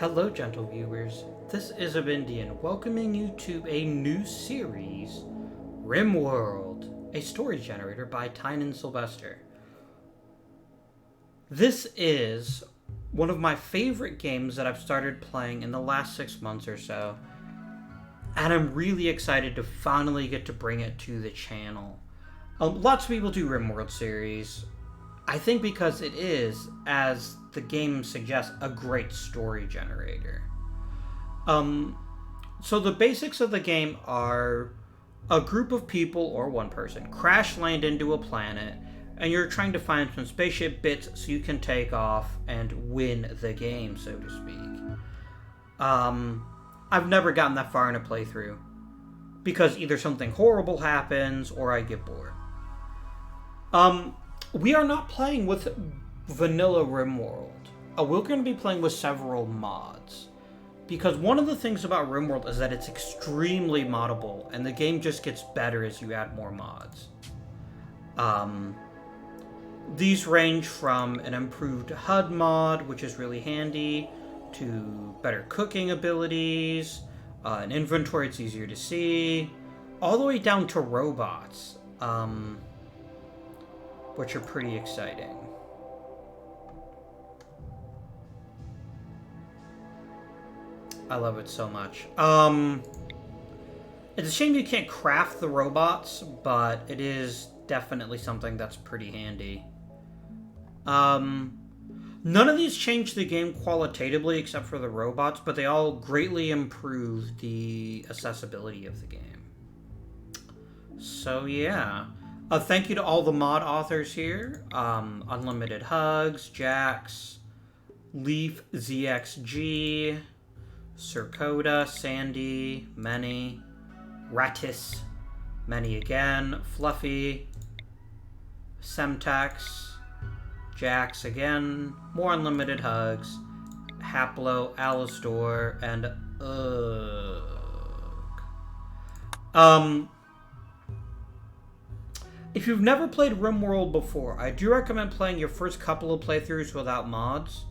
Hello, gentle viewers. This is Abindian, welcoming you to a new series, Rimworld, a story generator by Tynan Sylvester. This is one of my favorite games that I've started playing in the last 6 months or so, and I'm really excited to finally get to bring it to the channel. Lots of people do Rimworld series. I think because it is, as the game suggests, a great story generator. So the basics of the game are a group of people, or one person, crash land into a planet, and you're trying to find some spaceship bits so you can take off and win the game, so to speak. I've never gotten that far in a playthrough, because either something horrible happens or I get bored. We are not playing with vanilla Rimworld. We're going to be playing with several mods. Because one of the things about Rimworld is that it's extremely moddable, and the game just gets better as you add more mods. These range from an improved HUD mod, which is really handy, to better cooking abilities, an inventory that's easier to see, all the way down to robots. Which are pretty exciting. I love it so much. It's a shame you can't craft the robots, but it is definitely something that's pretty handy. None of these change the game qualitatively except for the robots, but they all greatly improve the accessibility of the game. So yeah. Thank you to all the mod authors here. Unlimited Hugs, Jax, Leaf, ZXG, Circoda, Sandy, Many, Ratis, Many again, Fluffy, Semtex, Jax again, more Unlimited Hugs, Haplo, Alistor, and If you've never played Rimworld before, I do recommend playing your first couple of playthroughs without mods.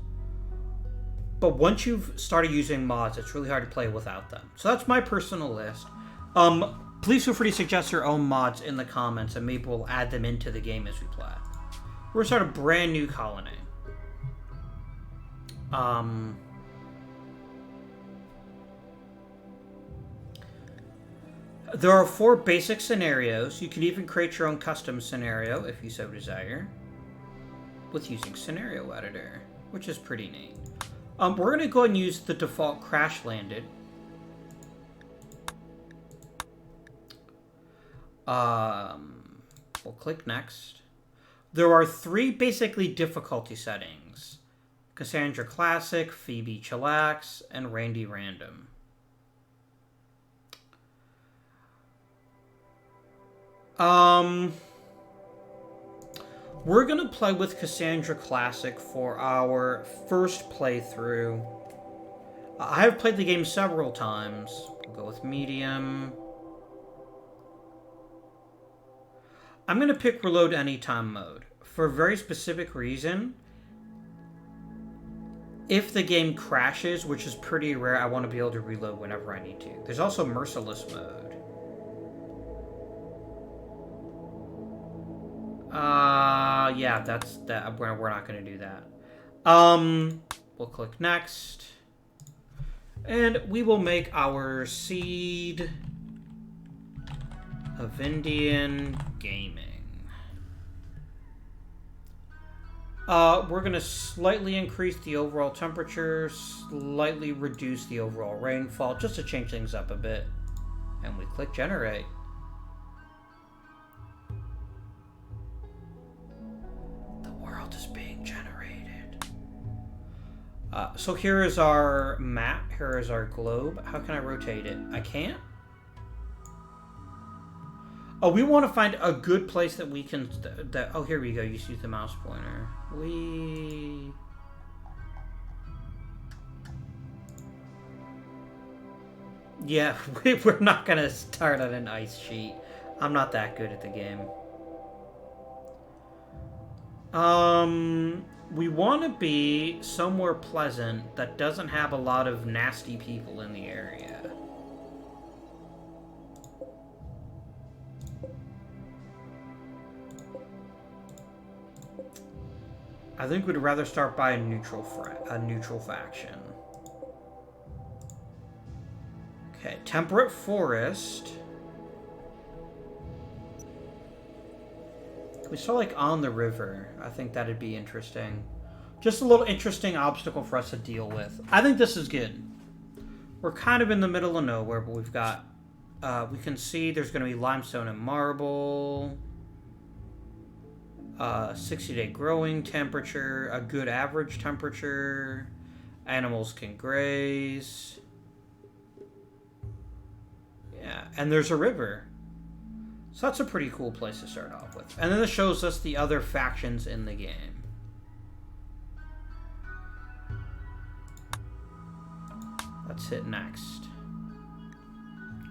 But once you've started using mods, it's really hard to play without them. So that's my personal list. Please feel free to suggest your own mods in the comments, and maybe we'll add them into the game as we play. We're going to start a brand new colony. There are 4 basic scenarios. You can even create your own custom scenario if you so desire, with using Scenario Editor, which is pretty neat. We're going to go ahead and use the default crash landed. We'll click next. There are 3 basically difficulty settings: Cassandra Classic, Phoebe Chillax, and Randy Random. We're gonna play with Cassandra Classic for our first playthrough. I have played the game several times. We'll go with medium. I'm gonna pick reload anytime mode for a very specific reason. If the game crashes, which is pretty rare, I want to be able to reload whenever I need to. There's also merciless mode. Yeah, that's that. We're not going to do that. We'll click next, and we will make our seed of Indian Gaming. We're going to slightly increase the overall temperature, slightly reduce the overall rainfall, just to change things up a bit, and we click generate. Is being generated. So here is our map. Here is our globe. How can I rotate it? I can't? Oh, we want to find a good place that we can... oh, here we go. You use the mouse pointer. Yeah, we're not going to start on an ice sheet. I'm not that good at the game. We want to be somewhere pleasant that doesn't have a lot of nasty people in the area. I think we'd rather start by a neutral faction. Okay, temperate forest. We start like on the river. I think that'd be interesting. Just a little interesting obstacle for us to deal with. I think this is good. We're kind of in the middle of nowhere, but we've got... we can see there's going to be limestone and marble. 60-day growing temperature. A good average temperature. Animals can graze. Yeah, and there's a river. So that's a pretty cool place to start off with. And then this shows us the other factions in the game. Let's hit next.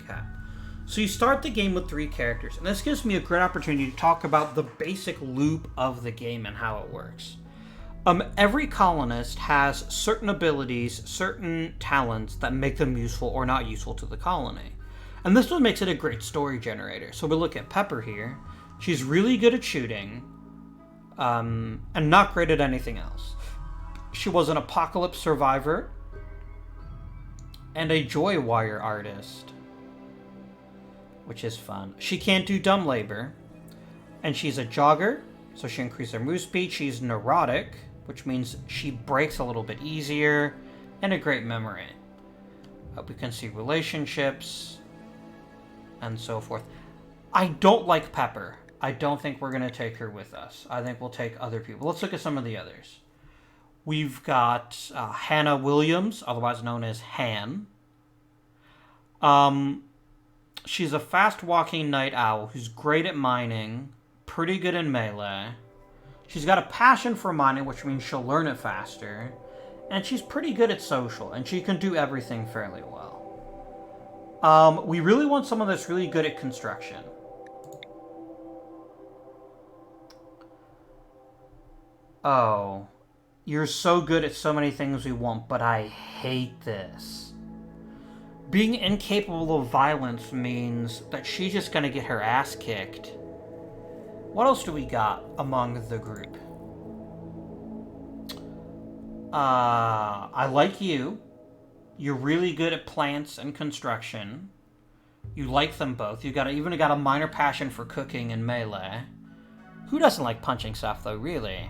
Okay. So you start the game with 3 characters. And this gives me a great opportunity to talk about the basic loop of the game and how it works. Every colonist has certain abilities, certain talents that make them useful or not useful to the colony. And this one makes it a great story generator. So we look at Pepper here. She's really good at shooting, and not great at anything else. She was an apocalypse survivor and a joy wire artist, which is fun. She can't do dumb labor, and she's a jogger, so she increases her move speed. She's neurotic, which means she breaks a little bit easier, and a great memory. We can see relationships and so forth. I don't like Pepper. I don't think we're going to take her with us. I think we'll take other people. Let's look at some of the others. We've got Hannah Williams, otherwise known as Han. She's a fast-walking night owl who's great at mining, pretty good in melee. She's got a passion for mining, which means she'll learn it faster. And she's pretty good at social, and she can do everything fairly well. We really want someone that's really good at construction. Oh, you're so good at so many things we want, but I hate this. Being incapable of violence means that she's just gonna get her ass kicked. What else do we got among the group? I like you. You're really good at plants and construction. You like them both. You even got a minor passion for cooking and melee. Who doesn't like punching stuff, though, really?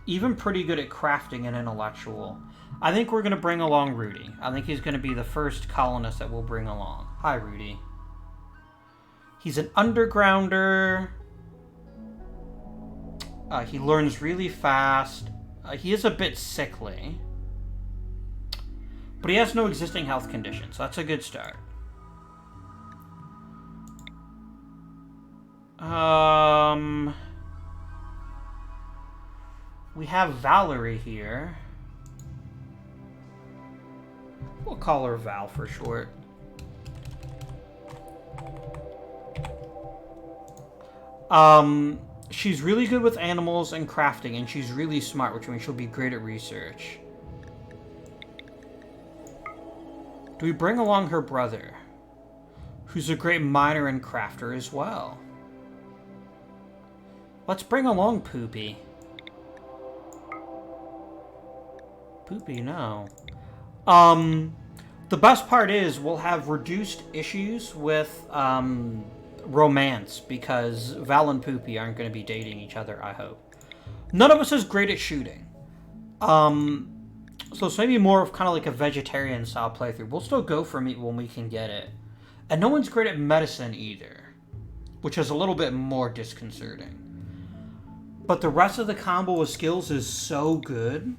Even pretty good at crafting and intellectual. I think we're going to bring along Rudy. I think he's going to be the first colonist that we'll bring along. Hi, Rudy. He's an undergrounder. He learns really fast. He is a bit sickly. But he has no existing health conditions, so that's a good start. We have Valerie here. We'll call her Val for short. She's really good with animals and crafting, and she's really smart, which means she'll be great at research. Do we bring along her brother, who's a great miner and crafter as well? Let's bring along Poopy. Poopy, no. The best part is we'll have reduced issues with, romance, because Val and Poopy aren't going to be dating each other, I hope. None of us is great at shooting. So it's maybe more of kind of like a vegetarian style playthrough. We'll still go for meat when we can get it. And no one's great at medicine either, which is a little bit more disconcerting. But the rest of the combo of skills is so good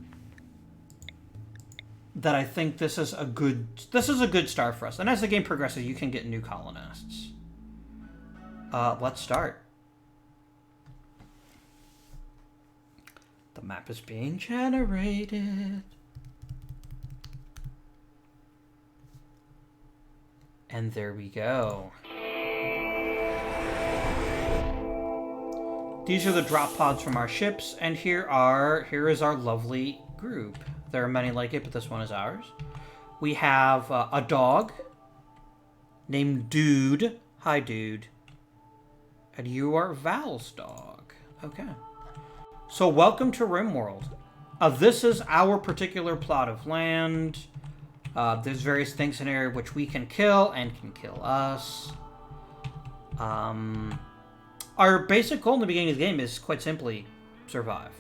that I think this is a good start for us. And as the game progresses, you can get new colonists. Let's start. The map is being generated. And there we go. These are the drop pods from our ships, and here is our lovely group. There are many like it, but this one is ours. We have a dog named Dude. Hi, Dude. And you are Val's dog. Okay. So welcome to Rimworld. This is our particular plot of land. There's various things in here which we can kill and can kill us. Our basic goal in the beginning of the game is quite simply survive.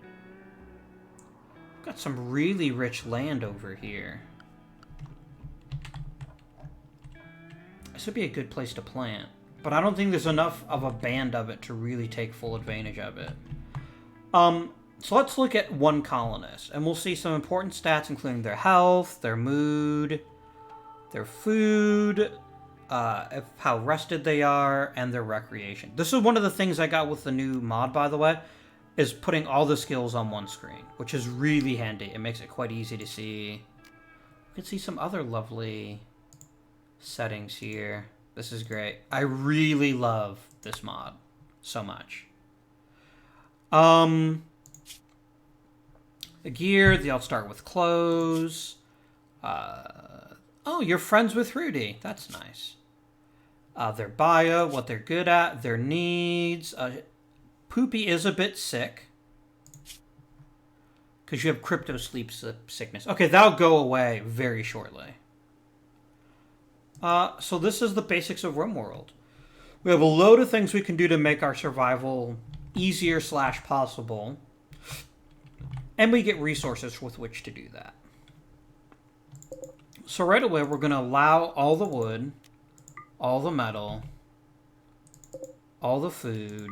We've got some really rich land over here. This would be a good place to plant, but I don't think there's enough of a band of it to really take full advantage of it. So let's look at one colonist, and we'll see some important stats, including their health, their mood, their food, how rested they are, and their recreation. This is one of the things I got with the new mod, by the way, is putting all the skills on one screen, which is really handy. It makes it quite easy to see. You can see some other lovely settings here. This is great. I really love this mod so much. The gear, they all start with clothes. Oh, you're friends with Rudy. That's nice. Their bio, what they're good at, their needs. Poopy is a bit sick. Because you have crypto sleep sickness. Okay, that'll go away very shortly. So this is the basics of Rimworld. We have a load of things we can do to make our survival easier / possible. And we get resources with which to do that. So right away, we're going to allow all the wood, all the metal, all the food,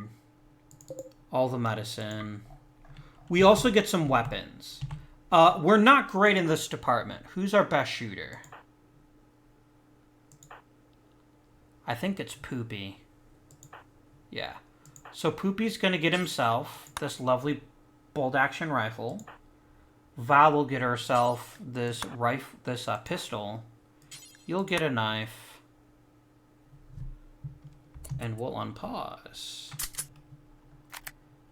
all the medicine. We also get some weapons. We're not great in this department. Who's our best shooter? I think it's Poopy. Yeah. So Poopy's going to get himself this lovely bolt-action rifle. Val will get herself this pistol. You'll get a knife. And we'll unpause.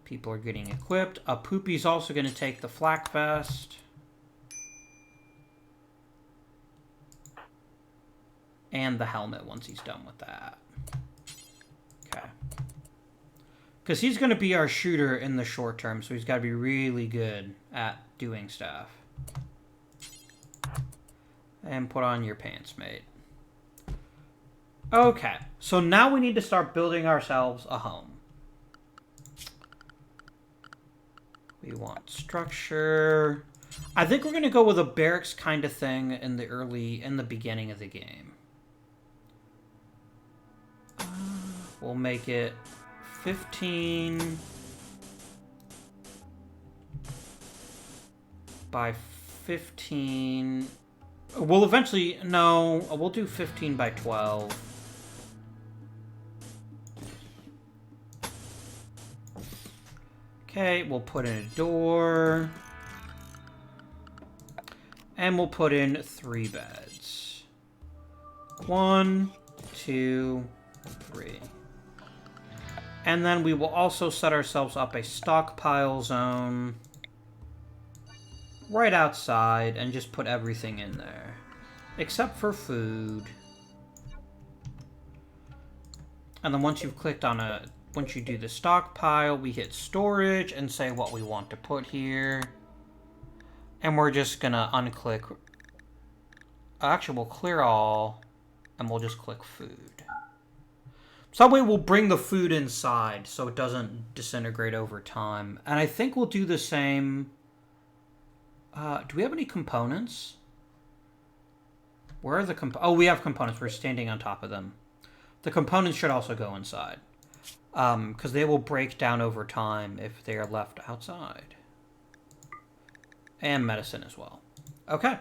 People are getting equipped. Poopy's also going to take the flak vest. And the helmet once he's done with that. Okay. Because he's going to be our shooter in the short term, so he's got to be really good at doing stuff. And put on your pants, mate. Okay, so now we need to start building ourselves a home. We want structure. I think we're going to go with a barracks kind of thing in the beginning of the game. We'll make it 15 by 15. We'll eventually, no, we'll do 15 by 12. Okay, we'll put in a door. And we'll put in 3 beds. 1, 2, 3. And then we will also set ourselves up a stockpile zone right outside and just put everything in there. Except for food. And then once you've clicked on once you do the stockpile, we hit storage and say what we want to put here. And we're just gonna unclick. Actually, we'll clear all and we'll just click food. So that way we'll bring the food inside so it doesn't disintegrate over time. And I think we'll do the same. Do we have any components? Where are the components? Oh, we have components. We're standing on top of them. The components should also go inside. Because they will break down over time if they are left outside. And medicine as well. Okay.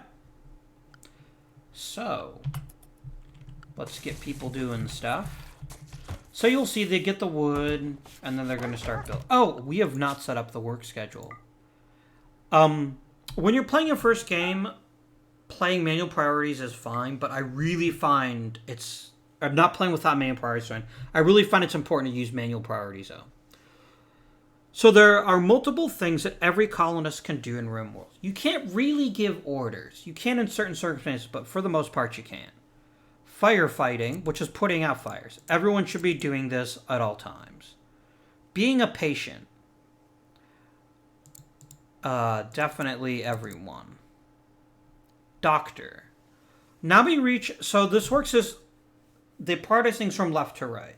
So, let's get people doing stuff. So you'll see they get the wood, and then they're going to start building. Oh, we have not set up the work schedule. When you're playing your first game, playing manual priorities is fine, but I really find it's I'm not playing without manual priorities. I really find it's important to use manual priorities, though. So there are multiple things that every colonist can do in Rimworld. You can't really give orders. You can in certain circumstances, but for the most part you can. Firefighting, which is putting out fires. Everyone should be doing this at all times. Being a patient. Definitely everyone. Doctor. Now we reach... So this works as... They prioritize things from left to right.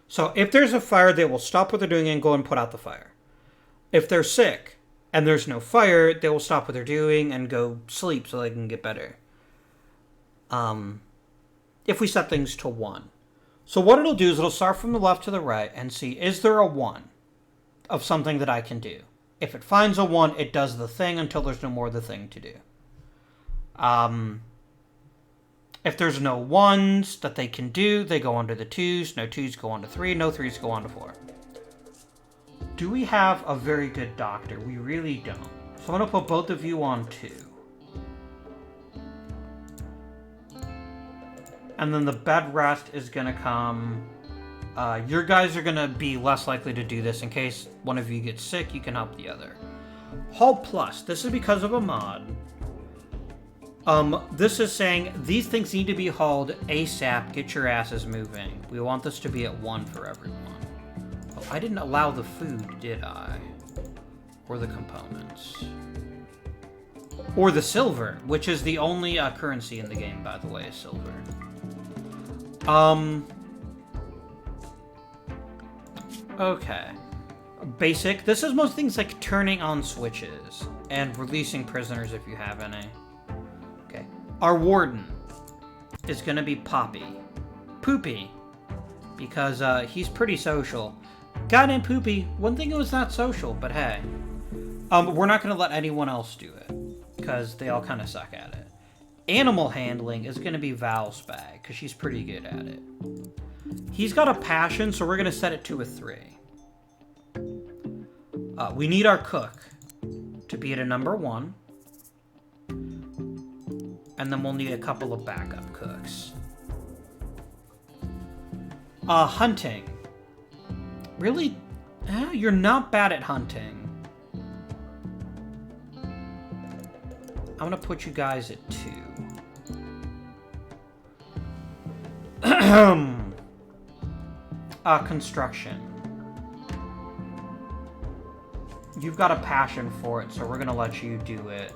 So if there's a fire, they will stop what they're doing and go and put out the fire. If they're sick and there's no fire, they will stop what they're doing and go sleep so they can get better. If we set things to 1. So what it'll do is it'll start from the left to the right and see, is there a 1 of something that I can do? If it finds a 1, it does the thing until there's no more of the thing to do. If there's no 1s that they can do, they go on to the 2s. No 2s go on to 3. No 3s go on to 4. Do we have a very good doctor? We really don't. So I'm going to put both of you on 2. And then the bed rest is going to come... your guys are going to be less likely to do this. In case one of you gets sick, you can help the other. Haul Plus. This is because of a mod. This is saying these things need to be hauled ASAP. Get your asses moving. We want this to be at 1 for everyone. Oh, I didn't allow the food, did I? Or the components. Or the silver, which is the only currency in the game, by the way, is silver. Okay. Basic. This is most things like turning on switches and releasing prisoners if you have any. Okay. Our warden is going to be Poopy, because he's pretty social. Guy named Poopy, one thing it was not social, but hey. We're not going to let anyone else do it, because they all kind of suck at it. Animal handling is going to be Val's bag, because she's pretty good at it. He's got a passion, so we're going to set it to a 3. We need our cook to be at a number 1. And then we'll need a couple of backup cooks. Hunting. Really? You're not bad at hunting. I'm going to put you guys at 2. Construction. You've got a passion for it, so we're going to let you do it.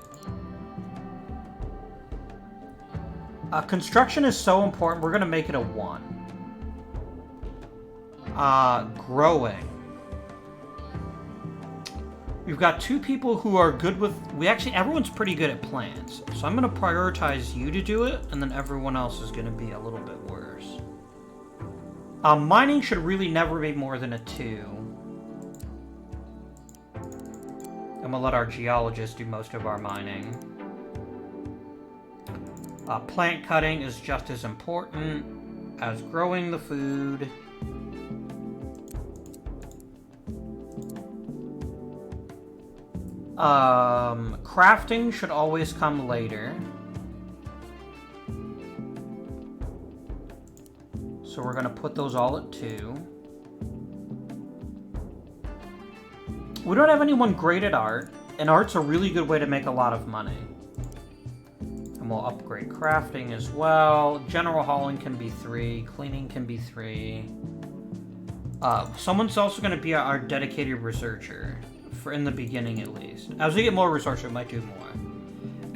Construction is so important, we're going to make it a 1. Growing. We've got 2 people who are good with... everyone's pretty good at plants. So I'm going to prioritize you to do it, and then everyone else is going to be a little bit worse. Mining should really never be more than a 2. I'm going to let our geologist do most of our mining. Plant cutting is just as important as growing the food. Crafting should always come later. So we're going to put those all at 2. We don't have anyone great at art, and art's a really good way to make a lot of money. And we'll upgrade crafting as well. General hauling can be 3. Cleaning can be 3. Someone's also going to be our dedicated researcher, for in the beginning at least. As we get more resources, we might do more.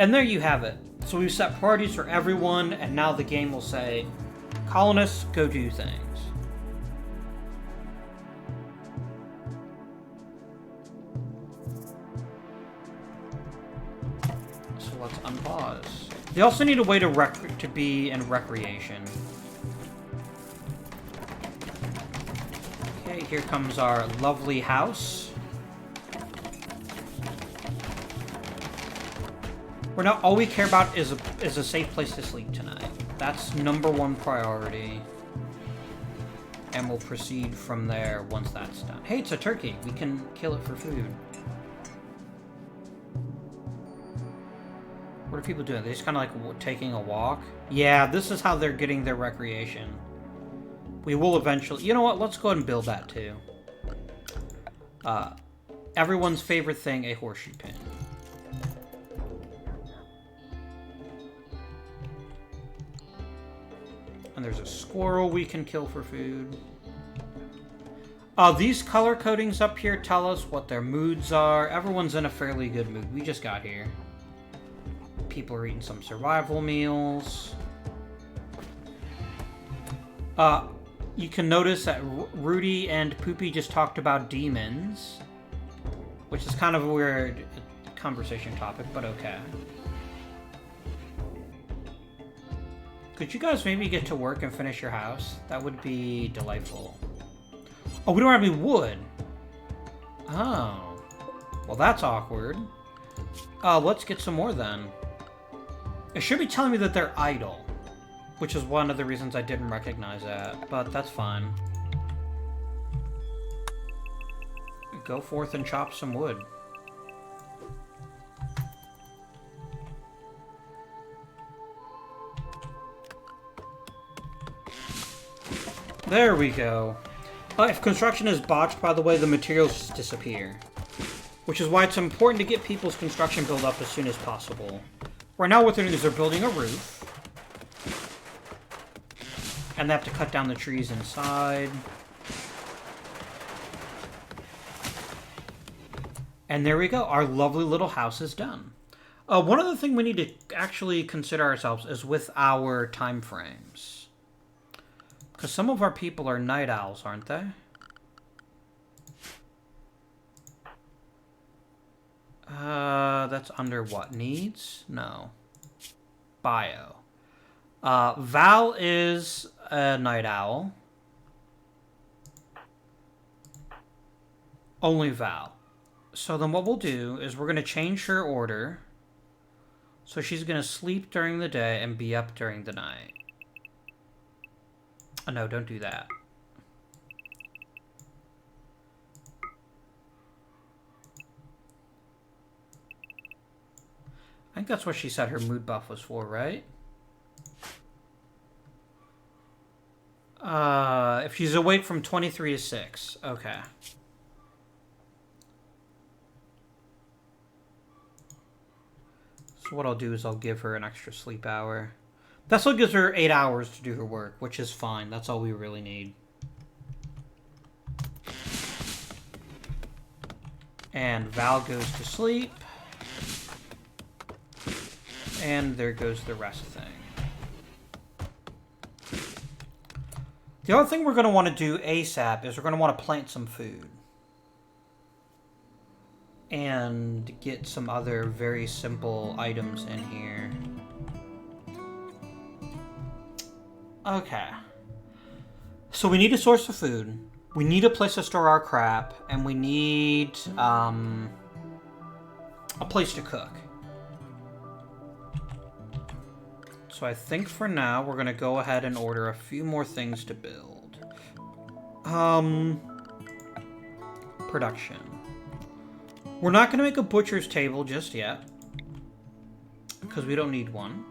And there you have it. So we've set priorities for everyone, and now the game will say, colonists, go do things. So let's unpause. They also need a way to be in recreation. Okay, here comes our lovely house. We're not, all we care about is a safe place to sleep tonight. That's number 1 priority. And we'll proceed from there once that's done. Hey, it's a turkey. We can kill it for food. What are people doing? They're just kind of like taking a walk? Yeah, this is how they're getting their recreation. We will eventually... You know what? Let's go ahead and build that, too. Everyone's favorite thing, a horseshoe pin. And there's a squirrel we can kill for food. These color codings up here tell us what their moods are. Everyone's in a fairly good mood. We just got here. People are eating some survival meals. You can notice that Rudy and Poopy just talked about demons, which is kind of a weird conversation topic, but okay. Could you guys maybe get to work and finish your house? That would be delightful. Oh, we don't have any wood. Oh. Well, that's awkward. Let's get some more then. It should be telling me that they're idle, which is one of the reasons I didn't recognize that, but that's fine. Go forth and chop some wood. There we go. If construction is botched, by the way, the materials just disappear. Which is why it's important to get people's construction built up as soon as possible. Right now what they're doing is they're building a roof. And they have to cut down the trees inside. And there we go. Our lovely little house is done. One other thing we need to actually consider ourselves is with our time frames. Because some of our people are night owls, aren't they? That's under what? Needs? No. Bio. Val is a night owl. Only Val. So then what we'll do is we're going to change her order. So she's going to sleep during the day and be up during the night. Oh, no, don't do that. I think that's what she said her mood buff was for, right? If she's awake from 23 to 6. Okay. So what I'll do is I'll give her an extra sleep hour. That still gives her 8 hours to do her work, which is fine. That's all we really need. And Val goes to sleep. And there goes the rest thing. The other thing we're going to want to do ASAP is we're going to want to plant some food. And get some other very simple items in here. Okay. So we need a source of food. We need a place to store our crap. And we need a place to cook. So I think for now we're going to go ahead and order a few more things to build. Production. We're not going to make a butcher's table just yet. Because we don't need one.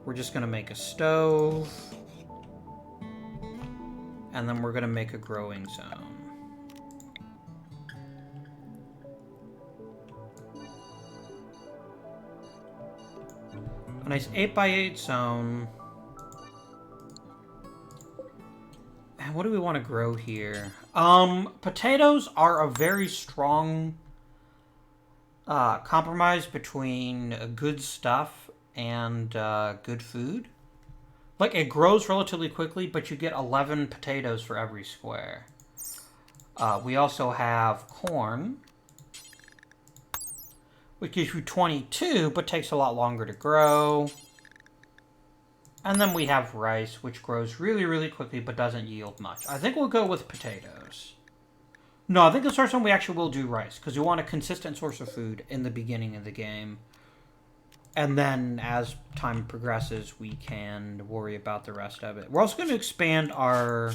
We're just going to make a stove. And then we're going to make a growing zone. A nice 8x8 zone. And what do we want to grow here? Potatoes are a very strong compromise between good stuff and good food. Like, it grows relatively quickly, but you get 11 potatoes for every square. We also have corn, which gives you 22, but takes a lot longer to grow. And then we have rice, which grows really, really quickly, but doesn't yield much. I think we'll go with potatoes. No, I think the first one we actually will do rice, because we want a consistent source of food in the beginning of the game. And then, as time progresses, we can worry about the rest of it. We're also going to expand our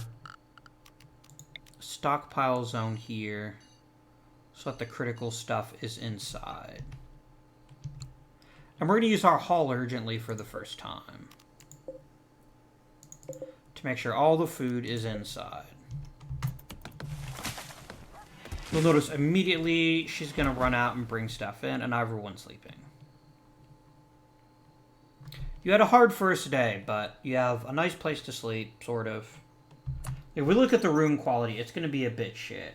stockpile zone here, so that the critical stuff is inside. And we're going to use our haul urgently for the first time. to make sure all the food is inside. You'll notice immediately she's going to run out and bring stuff in, and everyone's sleeping. You had a hard first day, but you have a nice place to sleep, sort of. If we look at the room quality, it's going to be a bit shit.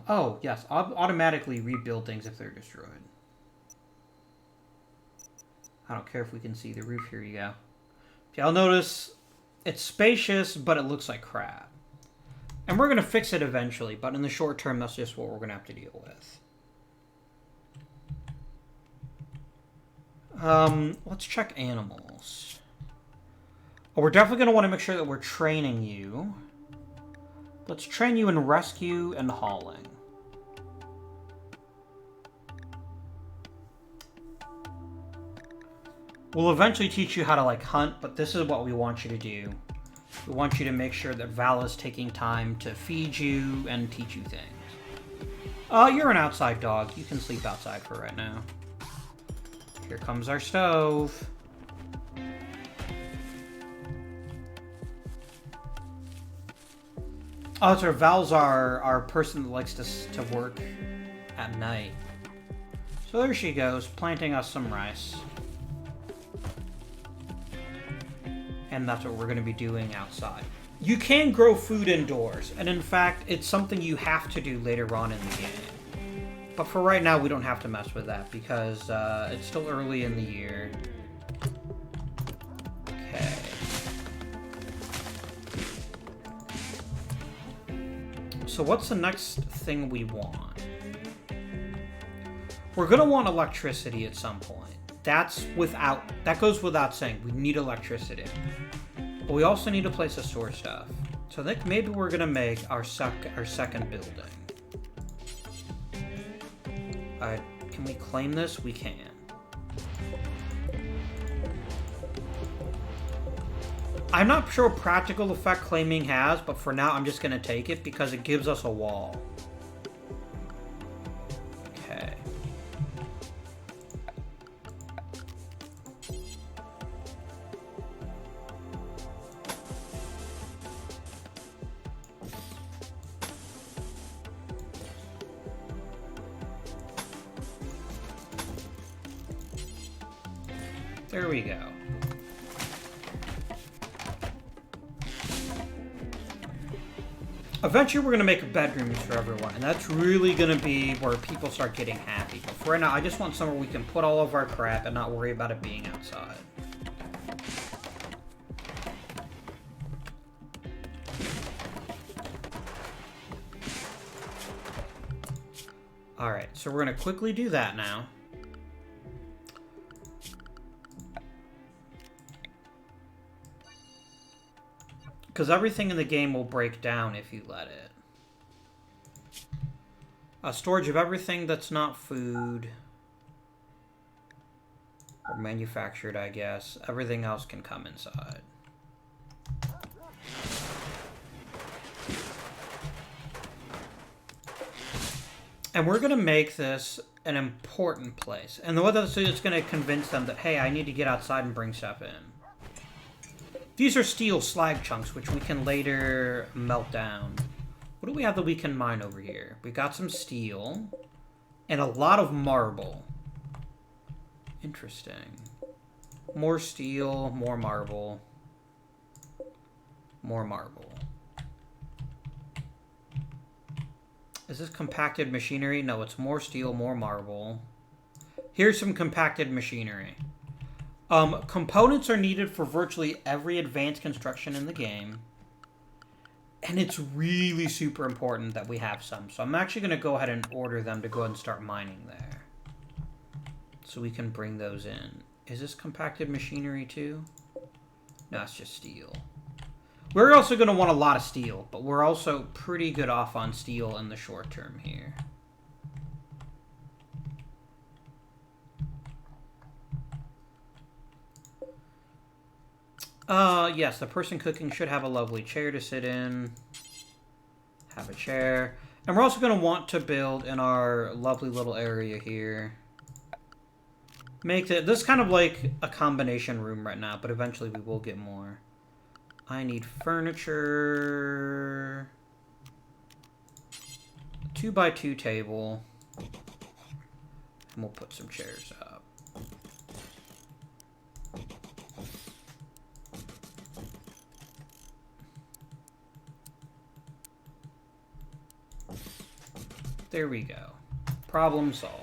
Oh, yes, automatically rebuild things if they're destroyed. I don't care if we can see the roof. Here you go. Y'all notice it's spacious, but it looks like crap. And we're going to fix it eventually, but in the short term, that's just what we're going to have to deal with. Let's check animals. Oh, we're definitely going to want to make sure that we're training you. Let's train you in rescue and hauling. We'll eventually teach you how to, like, hunt, but this is what we want you to do. We want you to make sure that Val is taking time to feed you and teach you things. You're an outside dog. You can sleep outside for right now. Here comes our stove. Oh, so Val's our person that likes to work at night. So there she goes, planting us some rice. And that's what we're going to be doing outside. You can grow food indoors, and in fact, it's something you have to do later on in the game. But for right now, we don't have to mess with that, because it's still early in the year. Okay. So what's the next thing we want? We're going to want electricity at some point. That goes without saying. We need electricity. But we also need a place to store stuff. So I think maybe we're going to make our second building. Can we claim this? We can. I'm not sure what practical effect claiming has, but for now I'm just going to take it because it gives us a wall. Okay. There we go. Eventually, we're going to make bedrooms for everyone, and that's really going to be where people start getting happy. But for right now, I just want somewhere we can put all of our crap and not worry about it being outside. Alright, so we're going to quickly do that now. Because everything in the game will break down if you let it. Storage of everything that's not food. Or manufactured, I guess. Everything else can come inside. And we're going to make this an important place. And what that's going to convince them that, hey, I need to get outside and bring stuff in. These are steel slag chunks, which we can later melt down. What do we have that we can mine over here? We got some steel and a lot of marble. Interesting. More steel, more marble. More marble. Is this compacted machinery? No, it's more steel, more marble. Here's some compacted machinery. Components are needed for virtually every advanced construction in the game. And it's really super important that we have some. So I'm actually going to go ahead and order them to go ahead and start mining there. So we can bring those in. Is this compacted machinery too? No, it's just steel. We're also going to want a lot of steel, but we're also pretty good off on steel in the short term here. Yes, the person cooking should have a lovely chair to sit in. Have a chair. And we're also going to want to build in our lovely little area here. Make this kind of like a combination room right now, but eventually we will get more. I need furniture. 2x2 table. And we'll put some chairs up. There we go. Problem solved.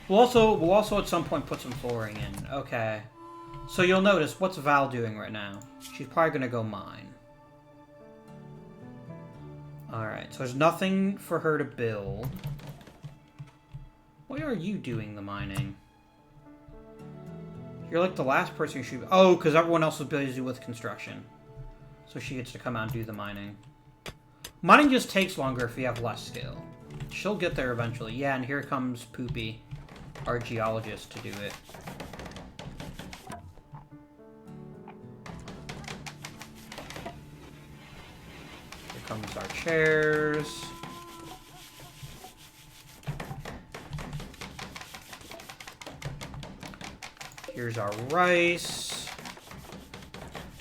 We'll also at some point put some flooring in. Okay. So you'll notice, what's Val doing right now? She's probably gonna go mine. Alright, so there's nothing for her to build. Why are you doing the mining? You're like the last person who should... Oh, because everyone else is busy with construction. So she gets to come out and do the mining. Mining just takes longer if you have less skill. She'll get there eventually. Yeah, and here comes Poopy, our geologist, to do it. Here comes our chairs. Here's our rice.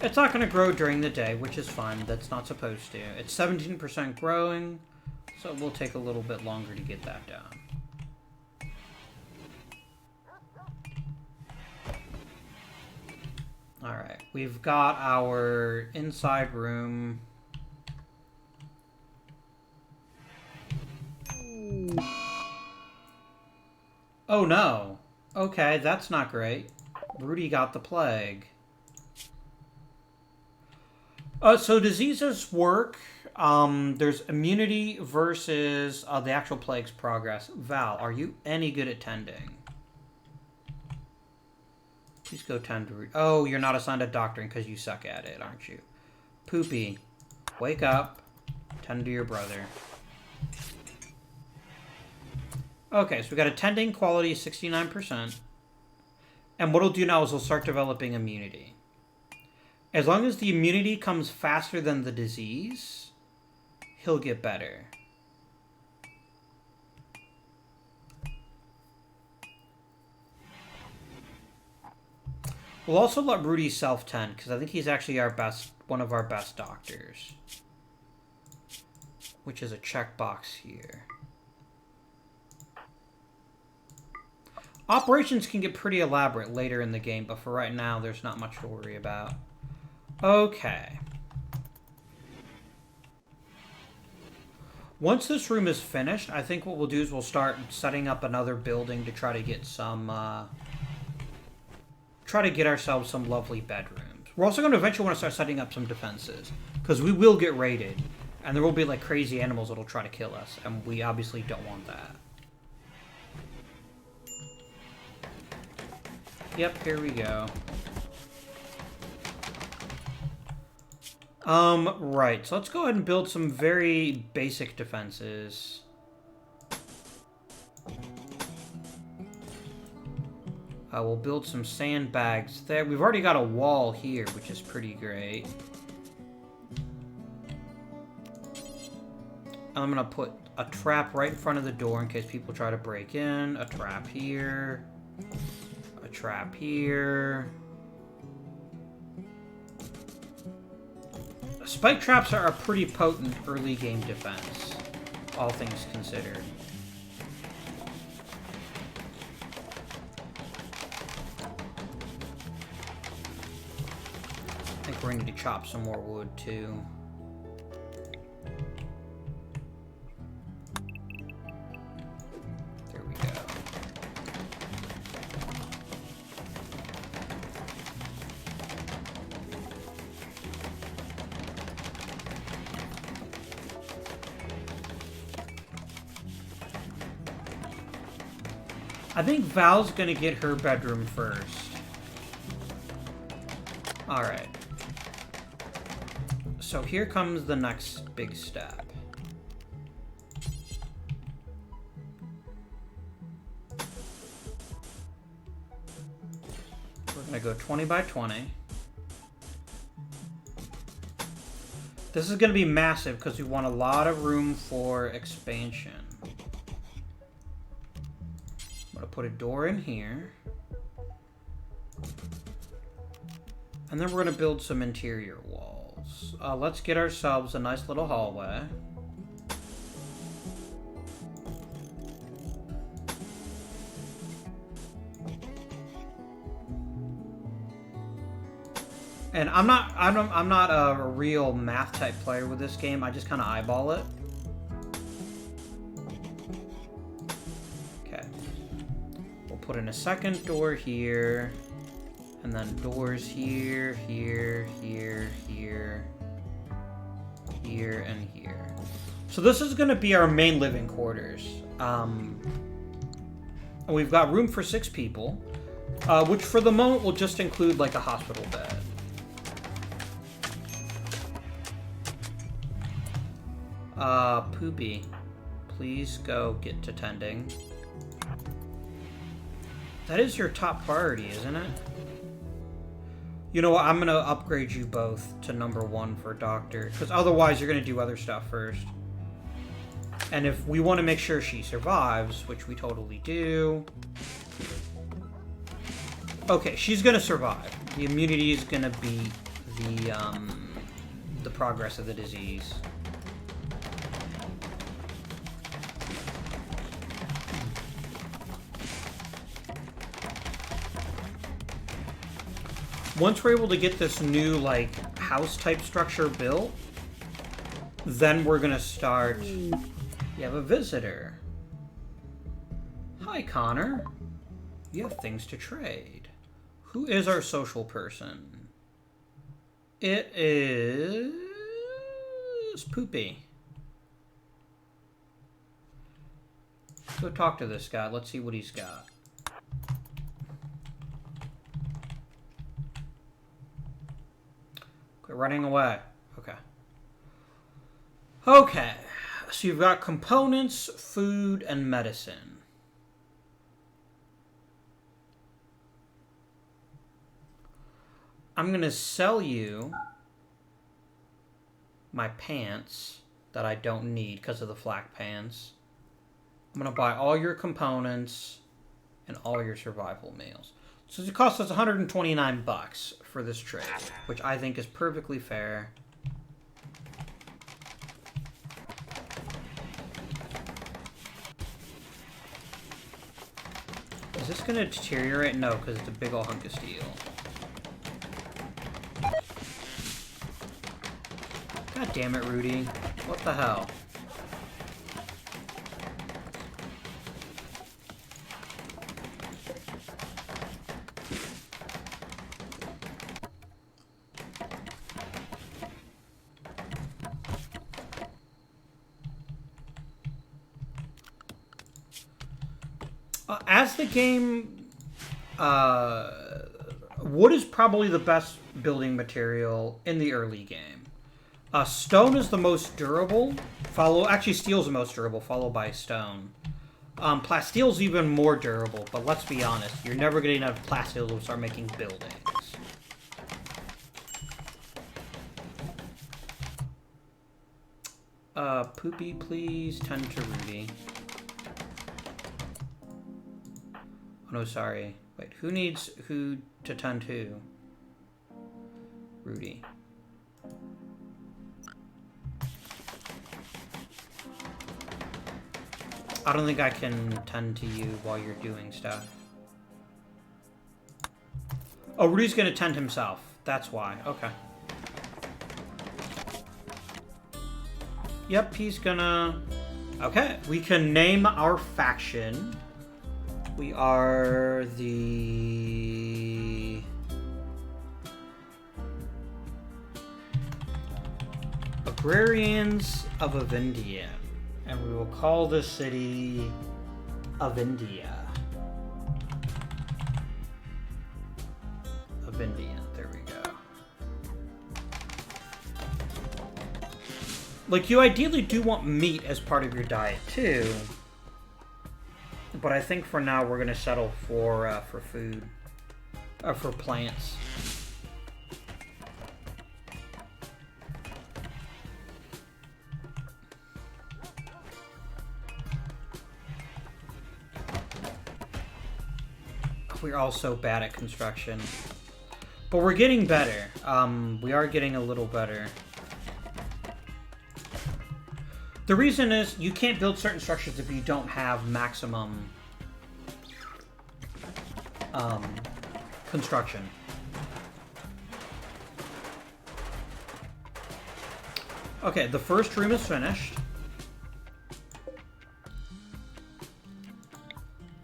It's not going to grow during the day, which is fine. That's not supposed to. It's 17% growing, so it will take a little bit longer to get that done. Alright, we've got our inside room. Oh no. Okay, that's not great. Rudy got the plague. So diseases work. There's immunity versus the actual plague's progress. Val, are you any good at tending? Please go tend to Rudy. Oh, you're not assigned a doctoring because you suck at it, aren't you? Poopy, wake up. Tend to your brother. Okay, so we got a tending quality 69%. And what it'll do now is it'll start developing immunity. As long as the immunity comes faster than the disease, he'll get better. We'll also let Rudy self-tend, because I think he's actually one of our best doctors. Which is a checkbox here. Operations can get pretty elaborate later in the game, but for right now, there's not much to worry about. Okay. Once this room is finished, I think what we'll do is we'll start setting up another building to try to get some, try to get ourselves some lovely bedrooms. We're also going to eventually want to start setting up some defenses, because we will get raided, and there will be, like, crazy animals that'll try to kill us, and we obviously don't want that. Yep, here we go. Right, so let's go ahead and build some very basic defenses. We'll build some sandbags there. We've already got a wall here, which is pretty great. I'm gonna put a trap right in front of the door in case people try to break in. A trap here. A trap here. Spike traps are a pretty potent early game defense, all things considered. I think we're going to chop some more wood too. There we go. I think Val's gonna get her bedroom first. Alright. So here comes the next big step. We're gonna go 20 by 20. This is gonna be massive because we want a lot of room for expansion. I'm gonna put a door in here. And then we're going to build some interior walls. Let's get ourselves a nice little hallway. And I'm not a real math type player with this game. I just kind of eyeball it. Okay. We'll put in a second door here, and then doors here, here, here, here, here, and here. So this is going to be our main living quarters. And we've got room for 6 people, which for the moment will just include like a hospital bed. Poopy, please go get to tending. That is your top priority, isn't it? You know what, I'm gonna upgrade you both to number 1 for doctor, because otherwise you're gonna do other stuff first. And if we want to make sure she survives, which we totally do... Okay, she's gonna survive. The immunity is gonna beat the progress of the disease. Once we're able to get this new, like, house-type structure built, then we're gonna start... You have a visitor. Hi, Connor. You have things to trade. Who is our social person? It is... Poopy. Let's go talk to this guy. Let's see what he's got. Quit running away. Okay. Okay. So you've got components, food, and medicine. I'm going to sell you my pants that I don't need because of the flak pants. I'm going to buy all your components and all your survival meals. So it costs us 129 bucks for this trade, which I think is perfectly fair. Is this going to deteriorate? No, because it's a big old hunk of steel. God damn it, Rudy. What the hell? As the game, wood is probably the best building material in the early game. Stone is the most durable. Actually, steel is the most durable, followed by stone. Plasteel is even more durable, but let's be honest, you're never getting enough plasteel to start making buildings. Poopy, please tend to Rudy. Oh, no, sorry. Wait, who needs who to tend to? Rudy. I don't think I can tend to you while you're doing stuff. Oh, Rudy's gonna tend himself. That's why. Okay. Yep, he's gonna... Okay, we can name our faction. We are the... Agrarians of Avindia. And we will call this city Avindia. Avindia, there we go. Like, you ideally do want meat as part of your diet, too. But I think for now we're going to settle for food. For plants. We're all so bad at construction. But we're getting better. We are getting a little better. The reason is you can't build certain structures if you don't have maximum construction. Okay, the first room is finished.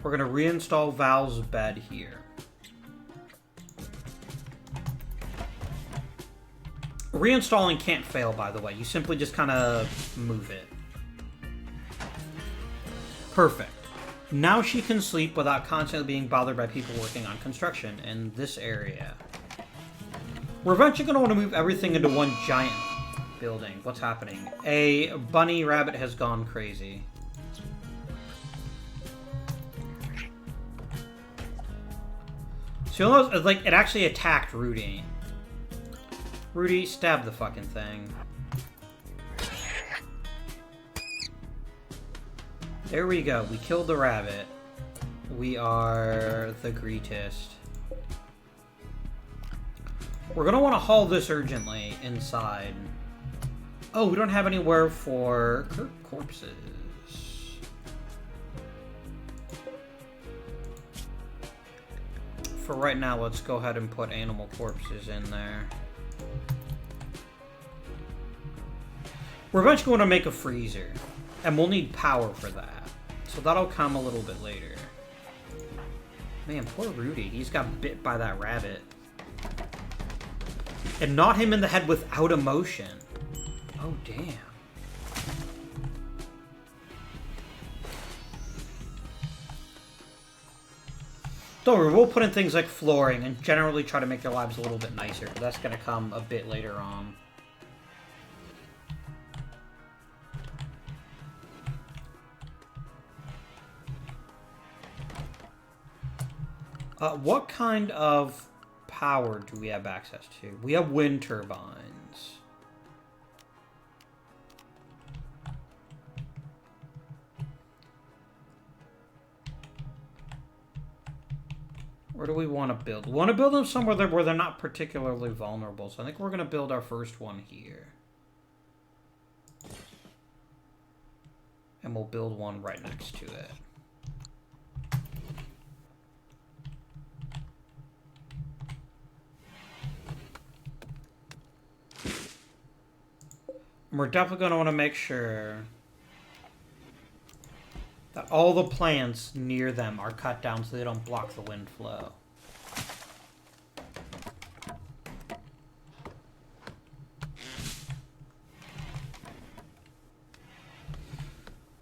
We're going to reinstall Val's bed here. Reinstalling can't fail, by the way. You simply just kind of move it. Perfect. Now she can sleep without constantly being bothered by people working on construction in this area. We're eventually going to want to move everything into one giant building. What's happening? A bunny rabbit has gone crazy. So you'll notice, like, it actually attacked Rudy. Rudy, stab the fucking thing. There we go. We killed the rabbit. We are the greatest. We're going to want to haul this urgently inside. Oh, we don't have anywhere for corpses. For right now, let's go ahead and put animal corpses in there. We're eventually going to make a freezer, and we'll need power for that. So that'll come a little bit later. Man, poor Rudy. He's got bit by that rabbit. And not him in the head without emotion. Oh, damn. Don't worry, we'll put in things like flooring and generally try to make their lives a little bit nicer. But that's going to come a bit later on. What kind of power do we have access to? We have wind turbines. Where do we want to build? We want to build them somewhere where they're not particularly vulnerable. So I think we're going to build our first one here. And we'll build one right next to it. And we're definitely going to want to make sure that all the plants near them are cut down so they don't block the wind flow.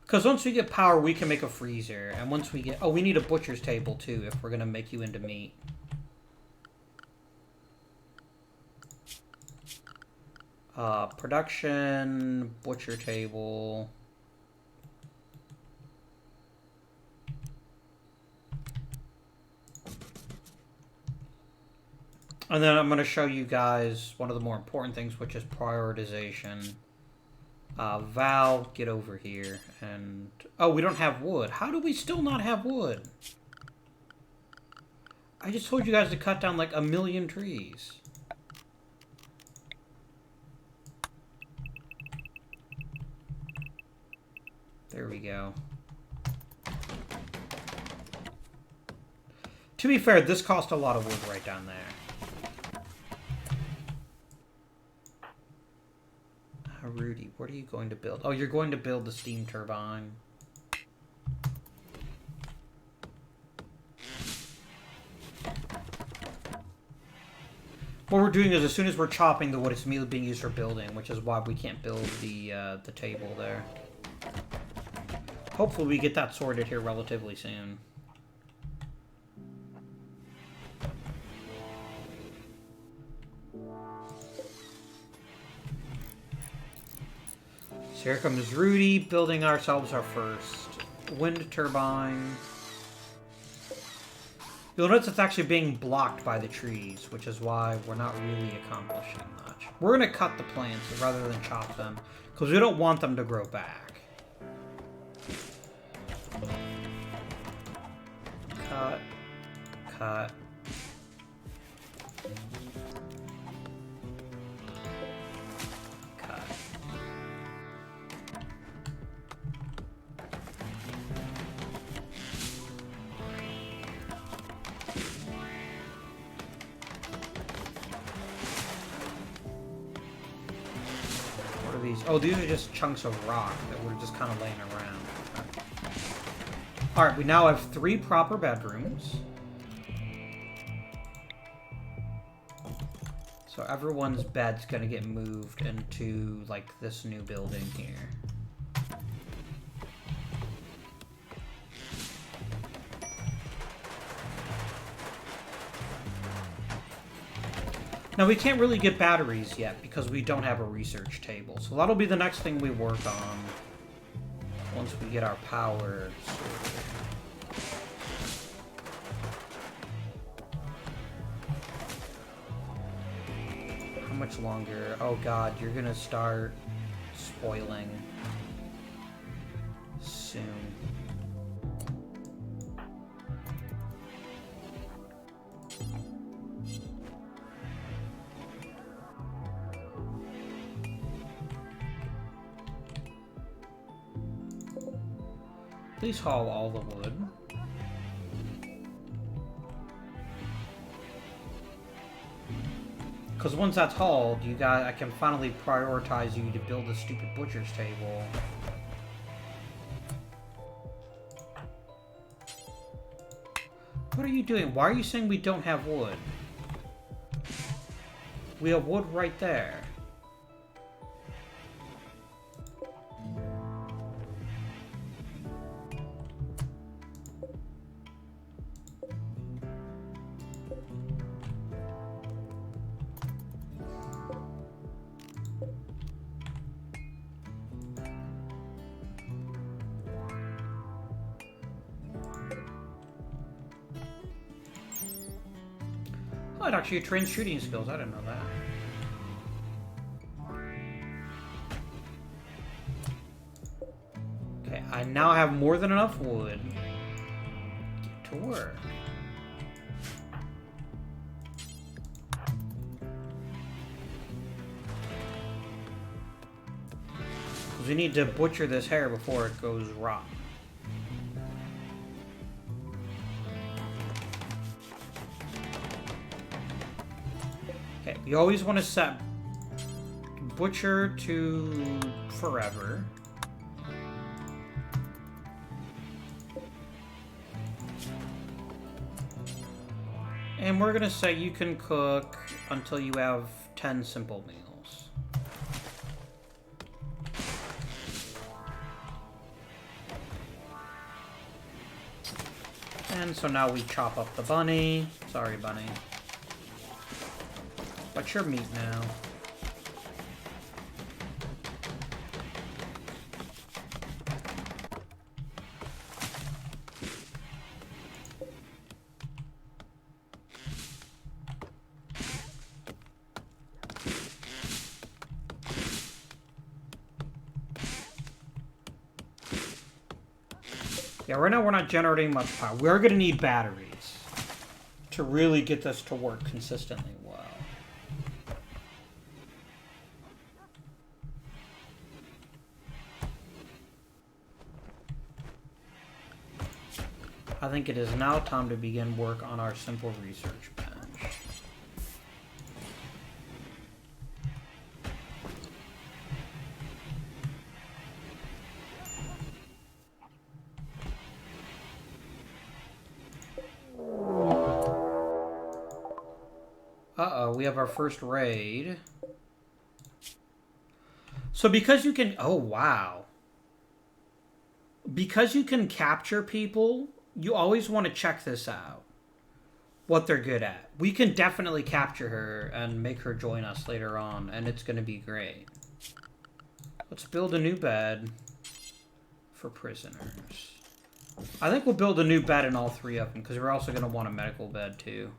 Because once we get power, we can make a freezer. And once we get... Oh, we need a butcher's table, too, if we're going to make you into meat. Production, butcher table. And then I'm going to show you guys one of the more important things, which is prioritization. Val, get over here. And oh, we don't have wood. How do we still not have wood? I just told you guys to cut down like 1,000,000 trees. There we go. To be fair, this cost a lot of wood right down there. Rudy, what are you going to build? Oh, you're going to build the steam turbine. What we're doing is as soon as we're chopping the wood, it's immediately being used for building, which is why we can't build the table there. Hopefully we get that sorted here relatively soon. So here comes Rudy, building ourselves our first wind turbine. You'll notice it's actually being blocked by the trees, which is why we're not really accomplishing much. We're going to cut the plants rather than chop them, because we don't want them to grow back. Cut. Cut. are these? Oh, these are just chunks of rock that were just kind of laying around. Alright, we now have 3 proper bedrooms. So everyone's bed's gonna get moved into, like, this new building here. Now, we can't really get batteries yet because we don't have a research table. So that'll be the next thing we work on once we get our power sorted. How much longer? Oh god, you're gonna start spoiling soon. Please haul all the wood. Because once that's hauled, you guys, I can finally prioritize you to build a stupid butcher's table. What are you doing? Why are you saying we don't have wood? We have wood right there. Oh, it actually trains shooting skills. I didn't know that. Okay, I now have more than enough wood. Get to work. Because we need to butcher this hair before it goes rotten. Okay, you always want to set butcher to forever. And we're going to say you can cook until you have 10 simple meals. And so now we chop up the bunny. Sorry, bunny. But you're meat now. Yeah, right now we're not generating much power. We're going to need batteries to really get this to work consistently well. I think it is now time to begin work on our simple research bench. Uh-oh, we have our first raid. So because you can... Oh, wow. Because you can capture people, you always want to check this out. What they're good at. We can definitely capture her and make her join us later on, and it's going to be great. Let's build a new bed for prisoners. I think we'll build a new bed in all 3 of them, because we're also going to want a medical bed, too.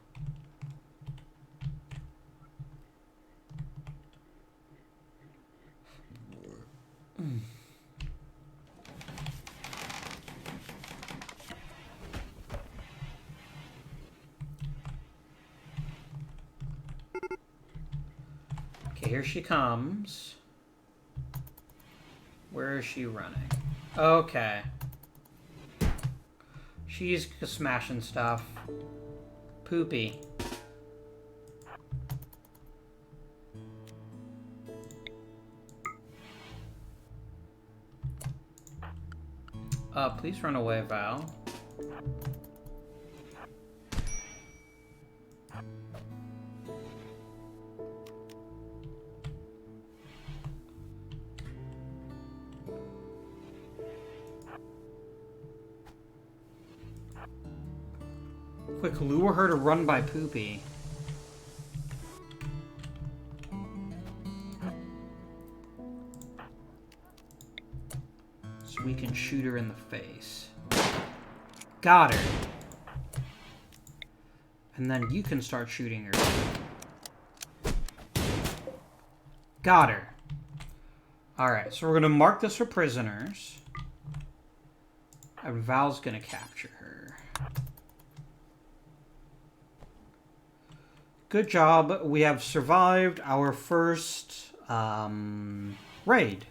Okay, here she comes. Where is she running? Okay. She's smashing stuff. Poopy. Please run away, Val. Quick, lure her to run by Poopy. So we can shoot her in the face. Got her. And then you can start shooting her. Got her. Alright, so we're going to mark this for prisoners. And Val's going to capture her. Good job. We have survived our first raid.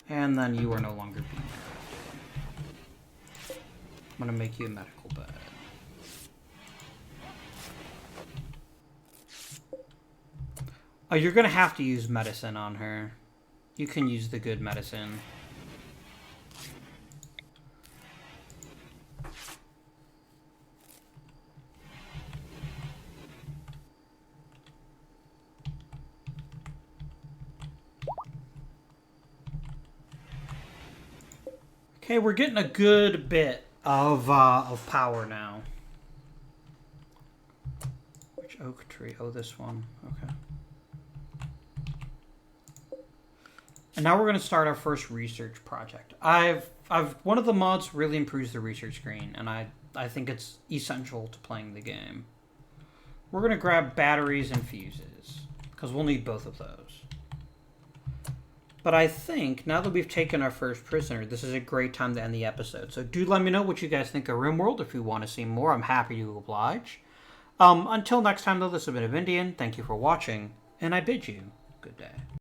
And then you are no longer being crafted. I'm going to make you a medical bed. Oh, you're going to have to use medicine on her. You can use the good medicine. Okay, we're getting a good bit of power now. Which oak tree? Oh, this one. Okay. And now we're going to start our first research project. One of the mods really improves the research screen, and I think it's essential to playing the game. We're going to grab batteries and fuses, because we'll need both of those. But I think, now that we've taken our first prisoner, this is a great time to end the episode. So do let me know what you guys think of Rimworld. If you want to see more, I'm happy to oblige. Until next time, though, this has been Avindian. Thank you for watching, and I bid you good day.